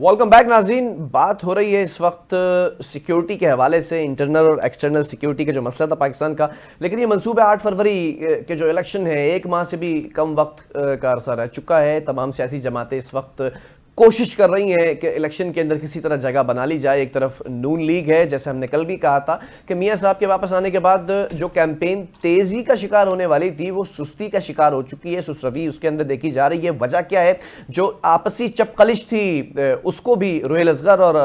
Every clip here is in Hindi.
वेलकम बैक नाज़रीन। बात हो रही है इस वक्त सिक्योरिटी के हवाले से, इंटरनल और एक्सटर्नल सिक्योरिटी का जो मसला था पाकिस्तान का। लेकिन ये मंसूब है 8 फरवरी के जो इलेक्शन है, एक माह से भी कम वक्त का अरसा रह चुका है। तमाम सियासी जमातें इस वक्त कोशिश कर रही हैं कि इलेक्शन के अंदर किसी तरह जगह बना ली जाए। एक तरफ नून लीग है, जैसे हमने कल भी कहा था कि मियां साहब के वापस आने के बाद जो कैंपेन तेजी का शिकार होने वाली थी वो सुस्ती का शिकार हो चुकी है। सुस्रवी उसके अंदर देखी जा रही है। वजह क्या है? जो आपसी चपकलिश थी उसको भी रोहेल असगर और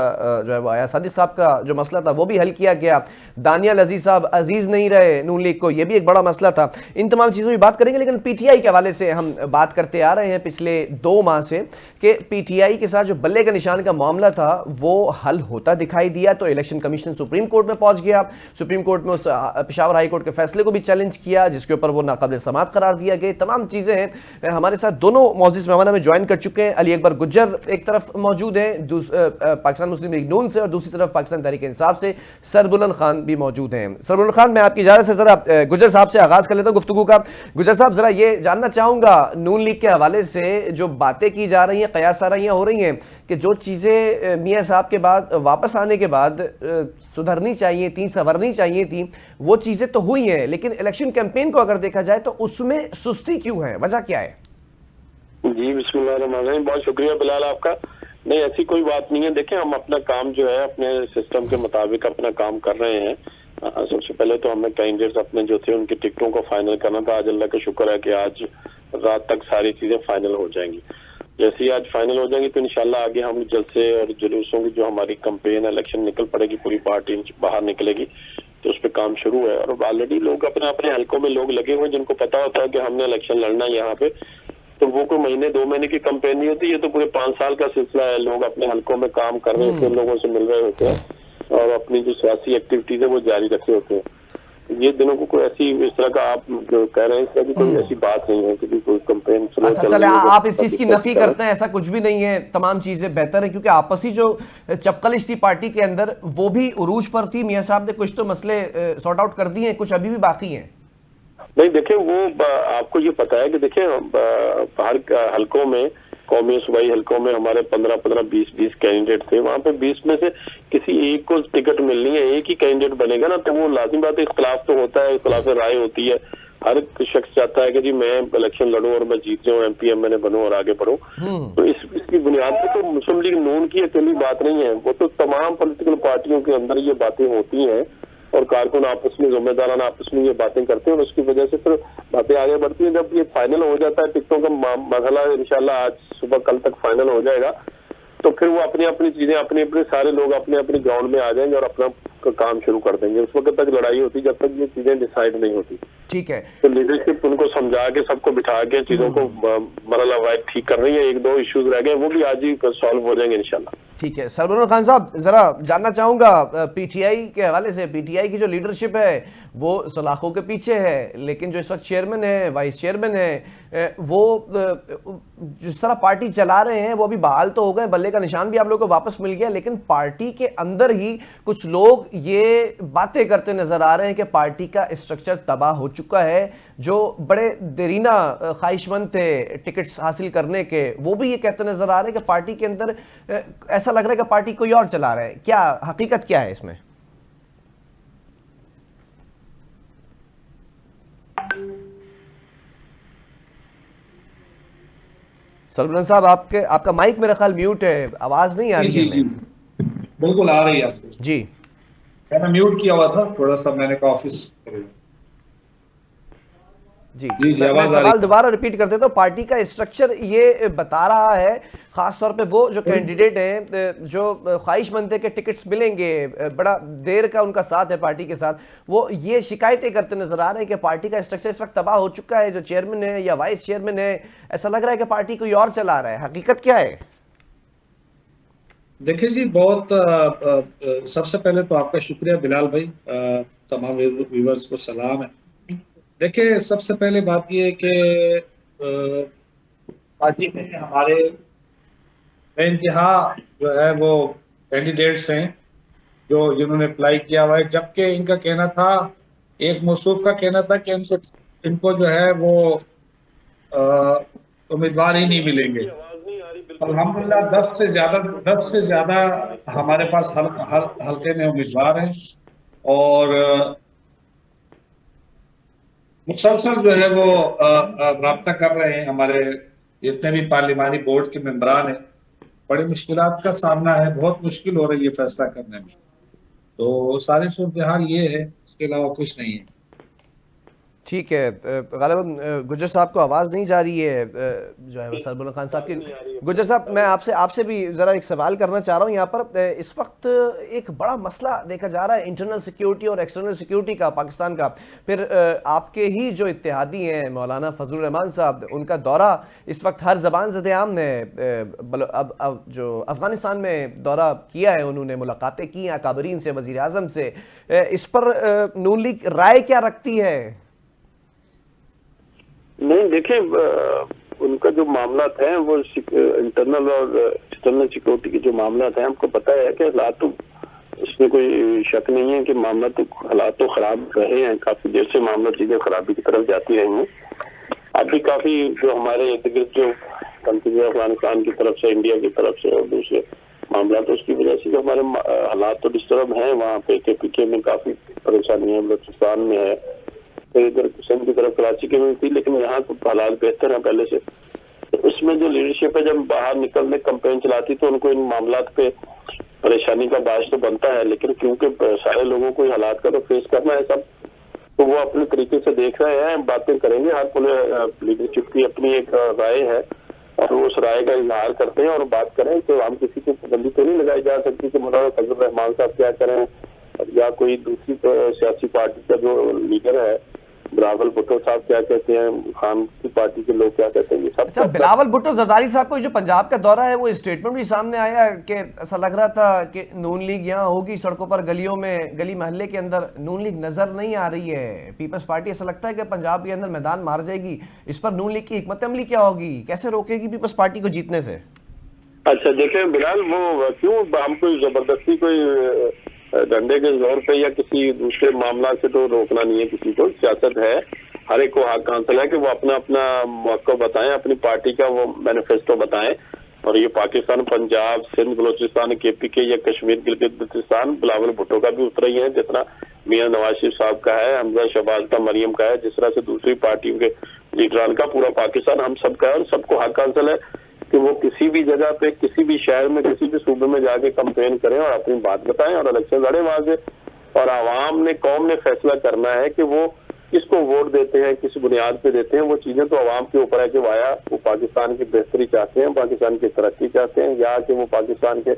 जो है वो आया सादिक साहब का जो मसला था वो भी हल किया गया। दानियाल अजीज साहब अजीज नहीं रहे नून लीग को, ये भी एक बड़ा मसला था। इन तमाम चीज़ों की बात करेंगे, लेकिन पीटीआई के हवाले से हम बात करते आ रहे हैं पिछले 2 माह से कि पीटीआई के साथ जो बल्ले का निशान का मामला था वो हल होता दिखाई दिया। तो इलेक्शन कमीशन सुप्रीम कोर्ट में पहुंच गया। सुप्रीम कोर्ट में उस पेशावर हाई कोर्ट के फैसले को भी चैलेंज किया जिसके ऊपर वो नाकाबिल समाअत करार दिया गया। तमाम चीजें हैं। हमारे साथ दोनों मौजूद मेहमान हमें ज्वाइन कर चुके हैं। अली अकबर गुज्जर एक तरफ मौजूद हैं पाकिस्तान मुस्लिम लीग नून से, और दूसरी तरफ पाकिस्तान तहरीक इंसाफ से सरबुलंद खान भी मौजूद हैं। सरबुलंद खान, मैं आपकी इजाजत से जरा गुज्जर साहब से आगाज कर लेता हूं गुफ्तगू का। गुज्जर साहब, जरा ये जानना चाहूंगा नून लीग के हवाले से जो बातें की जा रही हैं, कयास साराइयां हो रही हैं कि जो चीज़ें मियां साहब के बाद वापस आने के बाद सुधरनी चाहिए थी, संवरनी चाहिए थी, वो चीज़ें तो हुई हैं, लेकिन इलेक्शन कैंपेन को अगर देखा जाए तो उसमें सुस्ती क्यों है? वजह क्या है? जी बिस्मिल्लाहिर्रहमानिर्रहीम, बहुत शुक्रिया बिलाल आपका। नहीं, ऐसी कोई बात नहीं है। देखें, हम अपना काम जो है अपने सिस्टम के मुताबिक अपना काम कर रहे हैं। सबसे पहले तो हमें कैंडिडेट्स अपने जो थे उनकी टिकटों को फाइनल करना था। आज अल्लाह का शुक्र है कि आज रात तक सारी चीजें फाइनल हो जाएंगी। जैसे ही आज फाइनल हो जाएंगी तो इंशाल्लाह आगे हम जलसे और जुलूसों की जो हमारी कंपेन इलेक्शन निकल पड़ेगी, पूरी पार्टी बाहर निकलेगी, तो उस पर काम शुरू है। और ऑलरेडी लोग अपने अपने हलकों में लोग लगे हुए जिनको पता होता है कि हमने इलेक्शन लड़ना है यहाँ पे। तो वो कोई महीने 2 महीने की कंपेन नहीं होती, ये तो पूरे 5 साल का सिलसिला है। लोग अपने हलकों में काम कर रहे होते हैं, लोगों से मिल रहे होते हैं और अपनी जो सियासी एक्टिविटीज है वो जारी रखे होते हैं। ये दिनों को कोई ऐसी इस तरह का आप जो कह रहे हैं इसका भी कोई ऐसी बात नहीं है कि कोई कंपेन अच्छा, चले आप इस चीज की नफी करते हैं, ऐसा कुछ भी नहीं है। तमाम चीजें बेहतर है क्योंकि आपसी जो चपकलिश थी पार्टी के अंदर वो भी उरूज पर थी। मियां साहब ने कुछ तो मसले सॉर्ट आउट कर दिए हैं, कुछ अभी भी बाकी हैं। नहीं, देखिए वो आपको ये पता है कि देखिए हर हलकों में, कौमी सूबाई हलकों में हमारे 15-15, 20-20 कैंडिडेट थे। वहाँ पे 20 में से किसी एक को टिकट मिलनी है, एक ही कैंडिडेट बनेगा ना, तो वो लाजिम बात है, इख्तलाफ तो होता है, इख्तलाफ राय होती है। हर शख्स चाहता है कि जी मैं इलेक्शन लड़ूं और मैं जीत जाऊं, MP MNA बनूं और आगे बढ़ूं। तो इसकी बुनियाद पे तो मुस्लिम लीग नून की अकेली बात नहीं है, वो तो तमाम पॉलिटिकल पार्टियों के अंदर ये बातें होती हैं और कारकुन आपस में जिम्मेदाराना आपस में ये बातें करते हैं और उसकी वजह से फिर बातें आगे बढ़ती हैं। जब ये फाइनल हो जाता है टिकटों का मसला, इंशाल्लाह आज सुबह कल तक फाइनल हो जाएगा, तो फिर वो अपनी अपनी चीजें अपने अपने सारे लोग अपने अपने ग्राउंड में आ जाएंगे और अपना काम शुरू कर देंगे। उस वक्त तक लड़ाई होती जब तक ये चीजें डिसाइड नहीं होती। ठीक है, तो लीडरशिप उनको समझा के सबको बिठा के चीजों को मरल अवायद ठीक कर रही है। 1-2 इश्यूज रह गए, वो भी आज ही सॉल्व हो जाएंगे इंशाल्लाह। ठीक है। सरबुलंद खान साहब, जरा जानना चाहूंगा पीटीआई के हवाले से। पीटीआई की जो लीडरशिप है वो सलाखों के पीछे है, लेकिन जो इस वक्त चेयरमैन है, वाइस चेयरमैन है, वो जिस तरह पार्टी चला रहे हैं वो अभी बहाल तो हो गए, बल्ले का निशान भी आप लोगों को वापस मिल गया, लेकिन पार्टी के अंदर ही कुछ लोग ये बातें करते नजर आ रहे हैं कि पार्टी का स्ट्रक्चर तबाह हो चुका है। जो बड़े देरीना ख्वाहिशमंद थे टिकट्स हासिल करने के, वो भी ये कहते नजर आ रहे हैं कि पार्टी के अंदर ऐसा लग रहा है कि पार्टी कोई और चला रहा है। क्या हकीकत क्या है इसमें? सरबुलंद साहब, आपका माइक मेरा ख्याल म्यूट है, आवाज नहीं आ रही है। जी, बिल्कुल आ रही है आपको जी। मैंने म्यूट किया हुआ था थोड़ा सा, मैंने कहा ऑफिस। जी जी, मैं सवाल दोबारा रिपीट कर देता हूँ। पार्टी का स्ट्रक्चर ये बता रहा है, खास तौर पे वो जो कैंडिडेट हैं जो ख्वाहिशमंद थे कि टिकट्स मिलेंगे, बड़ा देर का उनका साथ है पार्टी के साथ, वो ये शिकायतें करते नजर आ रहे हैं कि पार्टी का स्ट्रक्चर इस वक्त तबाह हो चुका है। जो चेयरमैन है या वाइस चेयरमैन है, ऐसा लग रहा है कि पार्टी कोई और चला रहा है। हकीकत क्या है? देखिए जी, बहुत सबसे पहले तो आपका शुक्रिया बिलाल भाई, तमाम व्यूवर्स को सलाम है। देखिए, सबसे पहले बात ये है कि पार्टी में हमारे बेइंतहा जो है वो कैंडिडेट्स हैं जिन्होंने अप्लाई किया हुआ है, जबकि इनका कहना था, एक मौसूफ का कहना था कि इनको जो है वो उम्मीदवार ही नहीं मिलेंगे। अल्हम्दुलिल्लाह 10 से ज्यादा हमारे पास हर हल्के में उम्मीदवार हैं और मुसलसल जो है वो राब्ता कर रहे हैं। हमारे जितने भी पार्लिमानी बोर्ड के मेंबरान हैं, बड़ी मुश्किलात का सामना है, बहुत मुश्किल हो रही है फैसला करने में। तो सारी सूरत हाल ये है, इसके अलावा कुछ नहीं है। ठीक है, गालिबन गुज्जर साहब को आवाज़ नहीं जा रही है जो है सरबुल्ला खान साहब की। गुज्जर साहब, मैं आपसे भी ज़रा एक सवाल करना चाह रहा हूँ यहाँ पर। इस वक्त एक बड़ा मसला देखा जा रहा है इंटरनल सिक्योरिटी और एक्सटर्नल सिक्योरिटी का पाकिस्तान का। फिर आपके ही जो इत्तेहादी हैं मौलाना फजलुर रहमान साहब, उनका दौरा इस वक्त हर ज़बान ज़द-ए-आम ने अब जो अफ़गानिस्तान में दौरा किया है, उन्होंने मुलाकातें की हैं अकाबरीन से, वज़ीर आज़म से। इस पर नून लीग राय क्या रखती है? नहीं, देखिए, उनका जो मामला है वो इंटरनल और एक्सटर्नल सिक्योरिटी के जो मामला है, हमको पता है कि हालात तो, इसमें कोई शक नहीं है कि मामला तो, हालात तो खराब रहे हैं। काफी देर से मामला चीजें खराबी की तरफ जाती रही हैं। अभी काफी जो हमारे इर्द गिर्द जो कंट्री अफगानिस्तान की तरफ से, इंडिया की तरफ से और दूसरे मामला, तो उसकी वजह से जो हमारे हालात तो डिस्टर्ब हैं वहाँ पे। के में काफी परेशानी है, बलूचिस्तान में है, फिर इधर सिंध की तरफ कराची के में थी, लेकिन यहाँ तो हालात बेहतर है पहले से। तो उसमें जो लीडरशिप है, जब बाहर निकलने कैंपेन चलाती तो उनको इन मामला पे परेशानी का बायस तो बनता है, लेकिन क्योंकि सारे लोगों को हालात का तो फेस करना है सब, तो वो अपने तरीके से देख रहे हैं, बातें करेंगे। हर लीडरशिप की अपनी एक राय है और वो उस राय का इजहार करते हैं और बात करें। तो हम किसी की पाबंदी तो नहीं लगाई जा सकती कि मौलाना फजलुर रहमान साहब क्या करें या कोई दूसरी सियासी पार्टी का जो लीडर है बिलावल भुट्टो साहब क्या कहते हैं, खान की पार्टी के लोग क्या कहते हैं, ये सब। अच्छा, बिलावल भुट्टो जरदारी साहब को जो पंजाब का दौरा है, वो स्टेटमेंट भी सामने आया कि ऐसा लग रहा था कि नून लीग यहाँ होगी सड़कों पर, गलियों में, गली महल्ले के अंदर नून लीग नजर नहीं आ रही है। पीपल्स पार्टी ऐसा लगता है कि पंजाब के अंदर मैदान मार जाएगी। इस पर नून लीग की हिकमत अमली क्या होगी, कैसे रोकेगी पीपल्स पार्टी को जीतने से? अच्छा, देखिए बिलाल, वो क्यों हम कोई जबरदस्ती कोई डंडे के जोर पे या किसी दूसरे मामला से तो रोकना नहीं है किसी को। सियासत है, हर एक को हक हासिल है कि वो अपना अपना मौका बताएं, अपनी पार्टी का वो मैनिफेस्टो बताएं। और ये पाकिस्तान, पंजाब, सिंध, बलोचिस्तान, KPK या कश्मीर, गिलगित बल्तिस्तान, बिलावल भुट्टो का भी उतना ही है जितना मियां नवाज शरीफ साहब का है, हमजा शहबाज का, मरियम का है, जिस तरह से दूसरी पार्टियों के लीडरान का, पूरा पाकिस्तान हम सब का है। और सबको हक हासिल है कि वो किसी भी जगह पे, किसी भी शहर में, किसी भी सूबे में जाके कैंपेन करें और अपनी बात बताएं और इलेक्शन लड़े वहां से। और आवाम ने, कौम ने फैसला करना है कि वो किसको वोट देते हैं, किस बुनियाद पे देते हैं। वो चीजें तो आवाम के ऊपर है कि वो पाकिस्तान की बेहतरी चाहते हैं, पाकिस्तान की तरक्की चाहते हैं, या कि वो पाकिस्तान के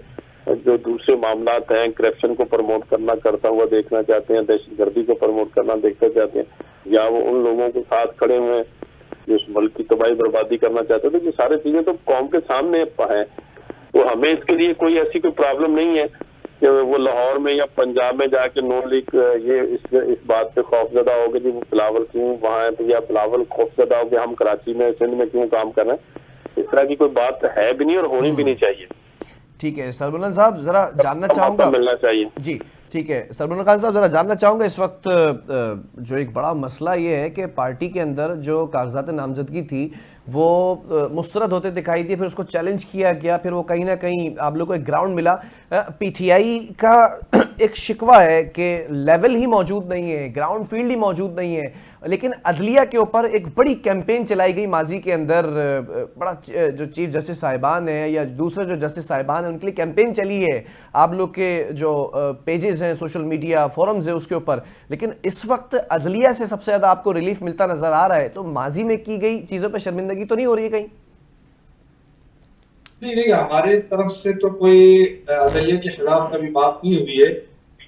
जो दूसरे मामला हैं, करप्शन को प्रमोट करना करता हुआ देखना चाहते हैं, दहशतगर्दी को प्रमोट करना देखना चाहते हैं, या वो उन लोगों के साथ खड़े हुए जो इस मुल्क की तबाही बर्बादी करना चाहते थे। ये सारी चीजें तो कौम के सामने है। तो हमें इसके लिए कोई ऐसी कोई प्रॉब्लम नहीं है कि वो लाहौर में या पंजाब में जाके नून लीग ये इस बात पे खौफजदा हो गए कि वो बिलावल क्यों वहाँ है, या बिलावल खौफजदा हो गया हम कराची में, सिंध में क्यों काम कर रहे हैं। इस तरह की कोई बात है भी नहीं और होनी भी नहीं चाहिए। ठीक है सरबुल्ला साहब, जरा जानना चाहूंगा, मिलना चाहिए जी ठीक है सरबुल्ला खान साहब, जरा जानना चाहूंगा इस वक्त जो एक बड़ा मसला ये है कि पार्टी के अंदर जो कागजात नामजदगी थी वो मुस्तरद होते दिखाई दिए, फिर उसको चैलेंज किया गया, फिर वो कहीं ना कहीं आप लोगों को एक ग्राउंड मिला। PTI का एक शिकवा है कि लेवल ही मौजूद नहीं है, ग्राउंड फील्ड ही मौजूद नहीं है। लेकिन अदलिया के ऊपर एक बड़ी कैंपेन चलाई गई माजी के अंदर, बड़ा जो चीफ जस्टिस साहिबान है या दूसरे जो जस्टिस साहिबान है उनके लिए कैंपेन चली है, आप लोग के जो पेजेस हैं, सोशल मीडिया फोरम्स है उसके ऊपर। लेकिन इस वक्त अदलिया से सबसे ज्यादा आपको रिलीफ मिलता नजर आ रहा है, तो माजी में की गई चीजों पर शर्मिंदगी तो नहीं हो रही है कहीं? नहीं, हमारे तरफ से तो कोई अदलिया के खिलाफ कभी बात नहीं हुई है।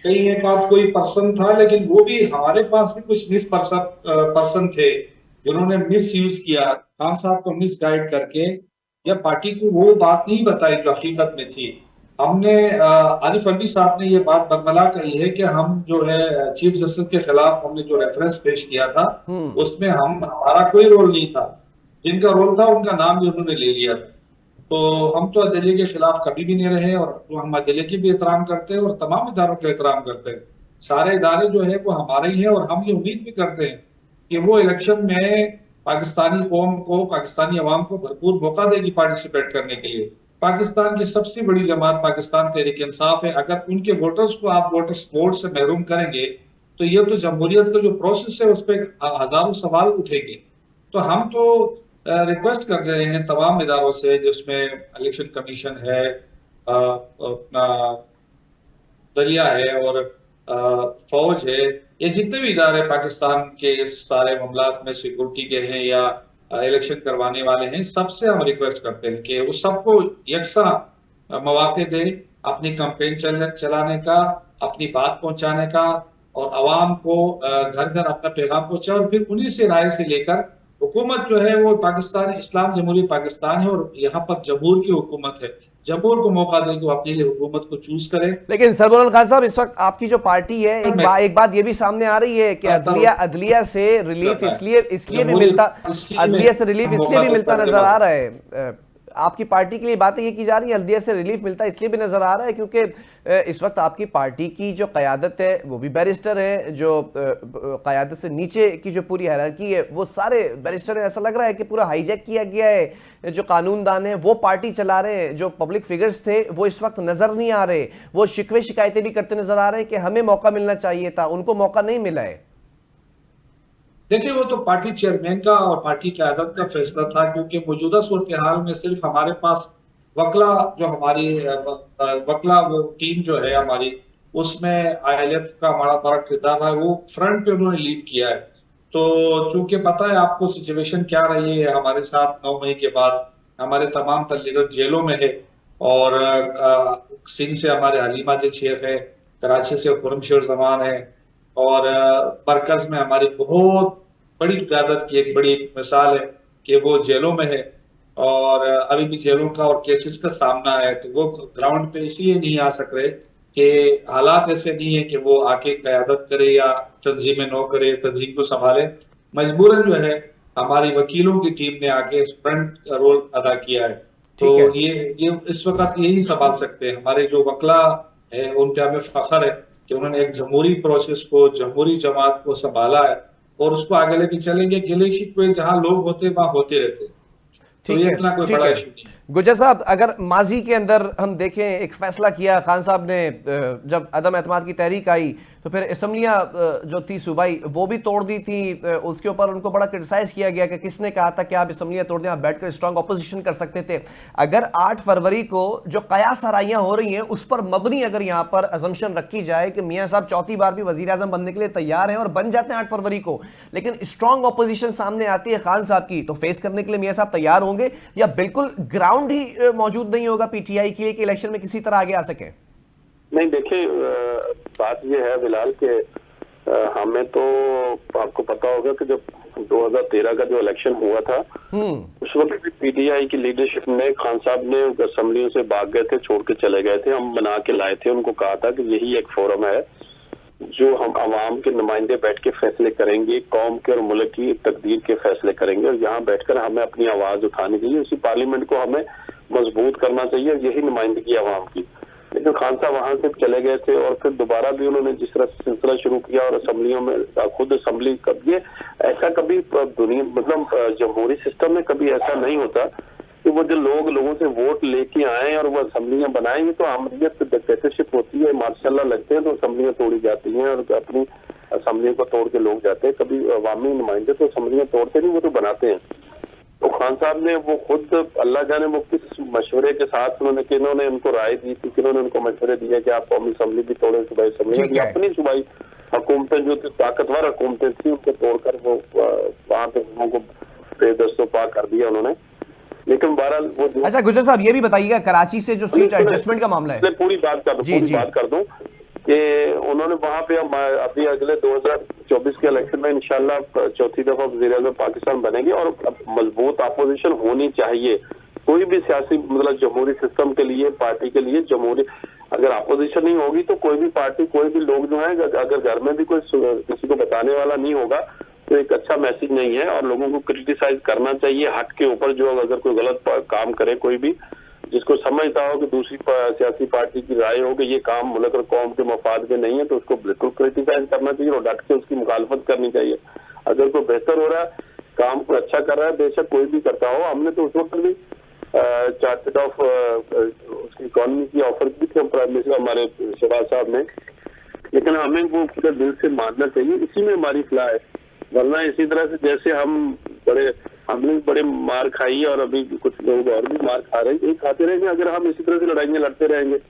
कहीं एक बात कोई पर्सन था, लेकिन वो भी हमारे पास भी कुछ पर्सन थे जिन्होंने मिस यूज किया, खान साहब को मिस गाइड करके, या पार्टी को वो बात नहीं बताई जो हकीकत में थी। हमने आरिफ अलवी साहब ने ये बात बरमला कही है कि हम जो है चीफ जस्टिस के खिलाफ हमने जो रेफरेंस पेश किया था उसमें हमारा कोई रोल नहीं था, जिनका रोल था उनका नाम भी उन्होंने ले लिया था। तो हम तो अदलिया के खिलाफ कभी भी नहीं रहे और तो हम अदलिया की भी एहतराम करते हैं और तमाम इदारों का एहतराम करते हैं। सारे इदारे जो है वो हमारे ही हैं और हम ये उम्मीद भी करते हैं कि वो इलेक्शन में पाकिस्तानी कौम को, पाकिस्तानी अवाम को भरपूर मौका देगी पार्टिसिपेट करने के लिए। पाकिस्तान की सबसे बड़ी जमात पाकिस्तान तहरीक इंसाफ है, अगर उनके वोटर्स को आप वोट से महरूम करेंगे तो ये तो जमहूरियत का जो प्रोसेस है उस पर हजारों सवाल उठेंगे। तो हम तो रिक्वेस्ट कर रहे हैं तमाम इदारों से, जिसमें इलेक्शन कमीशन है, अपना दरिया है और फौज है, ये जितने भी इदारे पाकिस्तान के इस सारे मामलात में सिक्योरिटी के हैं या इलेक्शन करवाने वाले हैं, सबसे हम रिक्वेस्ट करते हैं कि वो सबको यकसा मौके दे अपनी कैंपेन चलाने का, अपनी बात पहुंचाने का, और आवाम को घर घर अपना पैगाम पहुंचा, और फिर उन्हीं से राय से लेकर हुकूमत जो है वो पाकिस्तान इस्लाम जमहूरी पाकिस्तान है और यहाँ पर जमहूर की हुकूमत है, जमहूर को मौका दे कि वो अपने लिए हुकूमत को चूज करे। लेकिन सरबराह खान साहब, इस वक्त आपकी जो पार्टी है, एक बात ये भी सामने आ रही है कि अदलिया से रिलीफ इसलिए भी मिलता, अदलिया से रिलीफ इसलिए भी मिलता नजर आ रहा है, आपकी पार्टी के लिए बातें ये की जा रही है अदलिया से रिलीफ मिलता इसलिए भी नजर आ रहा है क्योंकि इस वक्त आपकी पार्टी की जो क़यादत है वो भी बैरिस्टर है, जो क़यादत से नीचे की जो पूरी हायरार्की है वो सारे बैरिस्टर हैं। ऐसा लग रहा है कि पूरा हाईजैक किया गया है, जो कानूनदान है वो पार्टी चला रहे हैं, जो पब्लिक फिगर्स थे वो इस वक्त नजर नहीं आ रहे, वो शिकवे शिकायतें भी करते नजर आ रहे हैं कि हमें मौका मिलना चाहिए था, उनको मौका नहीं मिला है। देखिए, वो तो पार्टी चेयरमैन का और पार्टी क़यादत का फैसला था, क्योंकि मौजूदा सूरत हाल में सिर्फ हमारे पास वकला, जो हमारी वकला वो टीम जो है हमारी, उसमें ILF का हमारा बड़ा किरदार है, वो फ्रंट पे उन्होंने लीड किया है। तो चूंकि पता है आपको सिचुएशन क्या रही है हमारे साथ 9 मई के बाद, हमारे तमाम लीडर जेलों में है, और सिंध से हमारे हलीमा जी शेख है, कराची से खुरमशेर जमान है, और मरकज में हमारी बहुत बड़ी क़यादत की एक बड़ी मिसाल है कि वो जेलों में है और अभी भी जेलों का और केसेस का सामना है। तो वो ग्राउंड पे इसलिए नहीं आ सक रहे कि हालात ऐसे नहीं है कि वो आके क़यादत करे या तंजीमें न करे, तंजीम को संभाले। मजबूरन जो है हमारी वकीलों की टीम ने आके फ्रंट रोल अदा किया है। तो ये इस वक्त यही संभाल सकते हैं, हमारे जो वकला है उन पे हमें फख्र है कि उन्होंने एक जमहूरी प्रोसेस को, जमहूरी जमात को संभाला है और उसको आगे लेके चलेंगे। गिले शिकवे जहां लोग होते वहां होते रहते, तो ये इतना कोई बड़ा इशू नहीं। गुज्जर साहब, अगर माजी के अंदर हम देखें, एक फैसला किया खान साहब ने, जब अदम एतमाद की तहरीक आई तो फिर असम्बलियाँ जो थी सूबाई वो भी तोड़ दी थी, उसके ऊपर उनको बड़ा क्रिटिसाइज किया गया कि किसने कहा था कि आप असम्बलियाँ तोड़ दें, आप बैठकर स्ट्रांग अपोजिशन कर सकते थे। अगर 8 फरवरी को जो कयास आराइयाँ हो रही हैं उस पर मबनी अगर यहाँ पर अजम्पशन रखी जाए कि मियाँ साहब चौथी बार भी वज़ीर आज़म बनने के लिए तैयार हैं और बन जाते हैं 8 फरवरी को, लेकिन स्ट्रांग अपोजिशन सामने आती है खान साहब की, तो फेस करने के लिए मियाँ साहब तैयार होंगे या बिल्कुल ग्राउंड ही मौजूद नहीं होगा PTI के लिए कि इलेक्शन में किसी तरह आगे आ सके? नहीं, देखिए बात ये है बिलाल के हमें तो आपको पता होगा कि जब 2013 का जो इलेक्शन हुआ था उस वक्त भी PTI की लीडरशिप ने, खान साहब ने असेंबलियों से भाग गए थे, छोड़ के चले गए थे, हम बना के लाए थे, उनको कहा था कि यही एक फोरम है जो हम आवाम के नुमाइंदे बैठ के फैसले करेंगे, कौम के और मुल्क की तकदीर के फैसले करेंगे, और यहाँ बैठकर हमें अपनी आवाज उठानी चाहिए, उसी पार्लियामेंट को हमें मजबूत करना चाहिए, यही नुमाइंदगी आवाम की। लेकिन खान साहब वहां से चले गए थे और फिर दोबारा भी उन्होंने जिस तरह सिलसिला शुरू किया और असेंबलियों में खुद असेंबली ये ऐसा कभी दुनिया मतलब जमहूरी सिस्टम में कभी ऐसा नहीं होता कि वो जो लोगों से वोट लेके आए और वो असेंबलियां बनाएंगे, तो आमरीत डिक्टेटरशिप होती है, मार्शल लगते हैं तो असेंबलियां तोड़ी जाती हैं और अपनी असेंबलियों को तोड़ के लोग जाते हैं। कभी अवामी नुमाइंदे तो असेंबलियां तोड़ते नहीं, वो तो बनाते हैं। तो खान साहब ने वो खुद अल्लाह जाने वो किस मशवरे के साथ उन्होंने, किन्होंने उनको राय दी थी, किन्होंने उनको मशवरे दिए कि आप कौमी असेंबली भी तोड़े, सूबाई असेंबली, अपनी सूबाई हुकूमतें जो थी ताकतवर हुकूमतें थी उनको तोड़कर वो वहां पे लोगों को बेदस्तों पार कर दिया उन्होंने। लेकिन बहरहाल वो, अच्छा गुज्जर साहब ये भी बताइएगा, कराची से जो सीट एडजस्टमेंट का मामला है, पूरी बात कर दूं कि उन्होंने वहां पे अभी अगले 2024 के इलेक्शन में इंशाल्लाह चौथी दफा वज़ीर-ए-आज़म पाकिस्तान बनेगी और मजबूत अपोजिशन होनी चाहिए। कोई भी सियासी मतलब जमहूरी सिस्टम के लिए, पार्टी के लिए जमहूरी अगर अपोजिशन नहीं होगी तो कोई भी पार्टी, कोई भी लोग जो है, अगर घर में भी कोई किसी को बताने वाला नहीं होगा तो एक अच्छा मैसेज नहीं है। और लोगों को क्रिटिसाइज करना चाहिए हक के ऊपर, जो अगर कोई गलत काम करे, कोई भी जिसको समझता हो कि दूसरी सियासी पार्टी की राय हो कि ये काम मुल्क और कौम के मफाद में नहीं है, तो उसको बिल्कुल क्रिटिसाइज करना चाहिए और डट के उसकी मुखालफत करनी चाहिए। अगर कोई बेहतर हो रहा है काम को अच्छा कर रहा है, बेशक कोई भी करता हो। हमने तो उस वक्त भी चार्टेड ऑफ उसकी इकोनॉमी की ऑफर की थी प्राइम मिनिस्टर हमारे शहबाज साहब ने, लेकिन हमें वो पूरा दिल से मानना चाहिए, इसी में हमारी फलाह है। वरना इसी तरह से जैसे हमने बड़े मार खाई है और अभी कुछ लोग और भी मार खा रहे हैं, यही खाते रहेंगे। अगर हम इसी तरह से लड़ाइयाँ लड़ते रहेंगे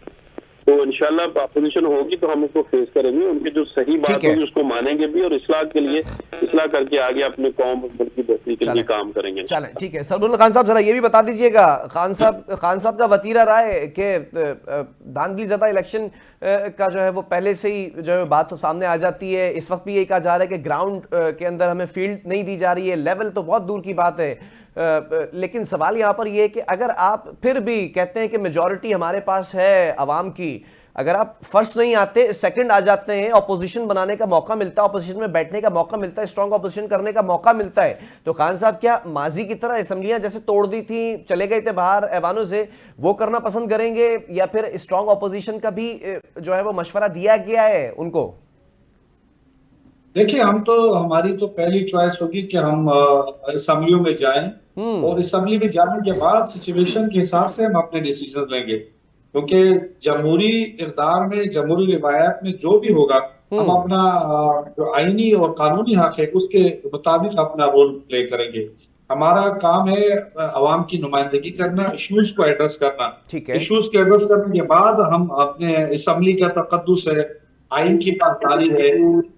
तो इंशाल्लाह अपोजिशन होगी तो हम उसको फेस करेंगे, उनकी जो सही बात होगी उसको मानेंगे भी और इस्लाह के लिए इस्लाह करके आगे अपने कौम मुल्क की बेहतरी के लिए काम करेंगे। चलें, ठीक है। सरबुल खान साहब, जरा ये भी बता दीजिएगा, खान साहब का वतीरा रहा है कि धांधली ज़्यादा इलेक्शन का जो है वो पहले से ही जो है बात तो सामने आ जाती है। इस वक्त भी यही कहा जा रहा है कि ग्राउंड के अंदर हमें फील्ड नहीं दी जा रही है, लेवल तो बहुत दूर की बात है। लेकिन सवाल यहाँ पर यह है कि अगर आप फिर भी कहते हैं कि मेजॉरिटी हमारे पास है अवाम की, अगर आप फर्स्ट नहीं आते, सेकंड आ जाते हैं, ऑपोजिशन बनाने का मौका मिलता है, ऑपोजिशन में बैठने का मौका मिलता है, स्ट्रांग ऑपोजिशन करने का मौका मिलता है, तो खान साहब क्या माजी की तरह असेंबलियां जैसे तोड़ दी थी, चले गए थे बाहर ऐवानों से, वो करना पसंद करेंगे या फिर स्ट्रांग ऑपोजिशन का भी जो है वो मशवरा दिया गया है उनको? देखिए, हमारी तो पहली चॉइस होगी कि हम असेंबलियों में जाएं और असेंबली में जाने के बाद सिचुएशन के हिसाब से हम अपने डिसीजन लेंगे, क्योंकि जमहूरी इक़्तिदार में, जमहूरी रिवायत में जो भी होगा हम अपना जो आईनी और कानूनी हक है उसके मुताबिक अपना रोल प्ले करेंगे। हमारा काम है अवाम की नुमाइंदगी करना, इश्यूज को एड्रेस करना। इश्यूज को एड्रेस करने के बाद हम अपने असेंबली का तकद्दुस है, आइन की पासदारी है,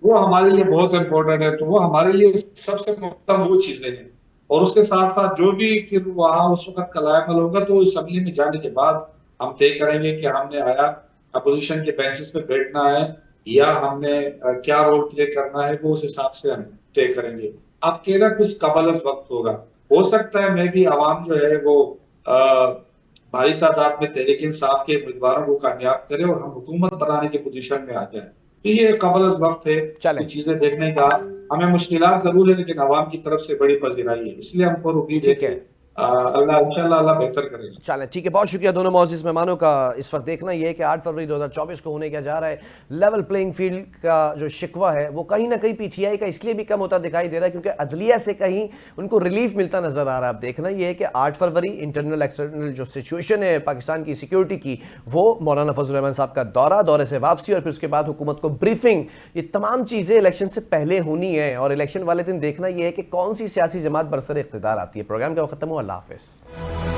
वो हमारे लिए बहुत इंपॉर्टेंट है। तो वो हमारे लिए सबसे महत्वपूर्ण वो चीजें हैं। और उसके साथ साथ जो भी फिर वहां उस वक्त कलायमल होगा तो असेंबली में जाने के बाद हम तय करेंगे कि हमने आया अपोजिशन के बेंचेस पे बैठना है या हमने क्या रोल प्ले करना है, वो उस हिसाब से हम तय करेंगे। अब कहना कुछ कबल वक्त होगा, हो सकता है मैं भी आवाम जो है वो भारी तादाद में तहरीक इंसाफ के उम्मीदवारों को कामयाब करे और हम हुकूमत बनाने की पोजीशन में आ जाए। तो ये कबल वक्त है कुछ चीजें देखने का। हमें मुश्किलात जरूर है लेकिन आवाम की तरफ से बड़ी पजीराई है, इसलिए हमको उम्मीद है कि अल्लाह बेहतर करेगा। चलें, ठीक है। बहुत शुक्रिया दोनों मौजूद मेहमानों का। इस वक्त देखना यह है कि 8 फरवरी 2024 को होने क्या जा रहा है। लेवल प्लेइंग फील्ड का जो शिकवा है वो कहीं ना कहीं पीटीआई का इसलिए भी कम होता दिखाई दे रहा है क्योंकि अदलिया से कहीं उनको रिलीफ मिलता नजर आ रहा है। अब देखना यह है कि 8 फरवरी इंटरनल एक्सटर्नल जो सिचुएशन है पाकिस्तान की सिक्योरिटी की, वो मौलाना फजल रहमान साहब का दौरे से वापसी और फिर उसके बाद हुकूमत को ब्रीफिंग, ये तमाम चीज़ें इलेक्शन से पहले होनी है। और इलेक्शन वाले दिन देखना यह है कि कौन सी सियासी जमात बरसर इख्तिदार आती है। प्रोग्राम का वक्त खत्म हुआ। अल्लाह हाफिज़।